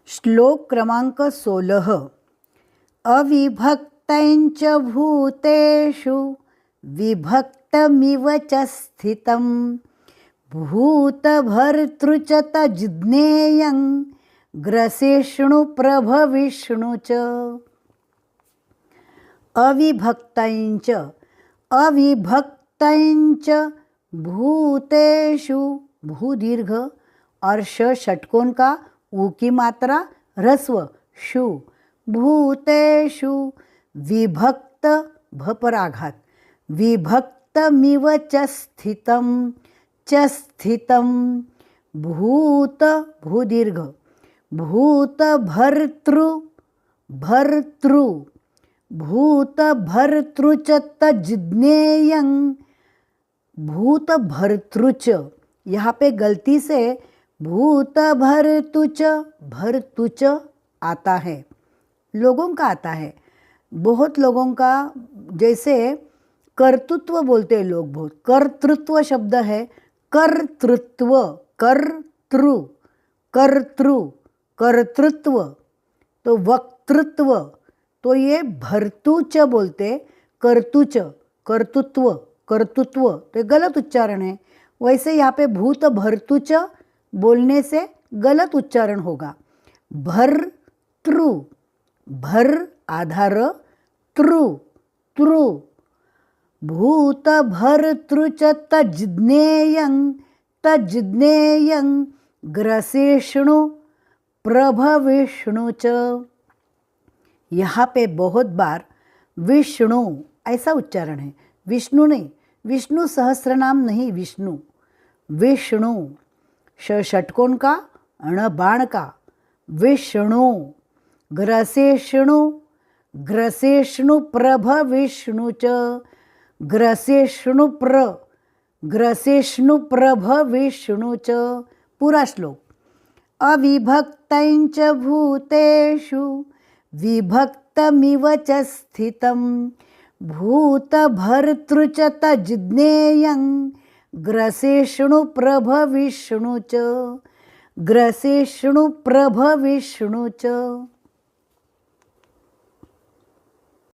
श्लोक क्रमांक 16। अविभक्तञ्च भूतेषु विभक्तमिव च स्थितं भूतभर्तृ च तज्ज्ञेयं ग्रसिष्णु प्रभविष्णु च। अविभक्तञ्च अविभक्तञ्च भूतेषु, भू दीर्घ और श षटकोण का, ऊ की मात्रा, ह्रस्व शु, भूतेषु विभक्त भ पर आघात, विभक्तमिव च स्थितं, च स्थितं भूत भू दीर्घ भूतभर्तृ भर्तृ भूतभर्तृ च तज्ज्ञेयं भूतभर्तृ च। यहाँ पे गलती से भूतभर्तृ च भर्तृ च आता है, लोगों का आता है, बहुत लोगों का। जैसे कर्तृत्व बोलते हैं लोग, बहुत कर्तृत्व शब्द है, कर्तृत्व, कर्तृ कर्तृ कर्तृत्व, तो वक्तृत्व, तो ये भर्तुच बोलते, कर्तुच कर्तृत्व कर्तृत्व, तो गलत उच्चारण है। वैसे यहाँ पे भूत भर्तुच बोलने से गलत उच्चारण होगा। भर्तृ, भर आधार, तृ तृ, भूत भर्तृ च तज्ज्ञेयं, तज्ज्ञेयं ग्रसिष्णु प्रभविष्णु च। यहाँ पे बहुत बार विष्णु ऐसा उच्चारण है, विष्णु नहीं, विष्णु सहस्रनाम नहीं, विष्णु विष्णु, श षटकोण का, अण बाण का, विष्णु ग्रसिष्णु, ग्रसिष्णु प्रभविष्णु च, ग्रसिष्णु ग्रसिष्णु प्रभविष्णु च। पूरा श्लोक। अविभक्तञ्च भूतेषु विभक्तमिव च स्थितं भूतभर्तृ च तज्ज्ञेयं ग्रसिष्णु प्रभविष्णु च, ग्रसिष्णु प्रभविष्णु च।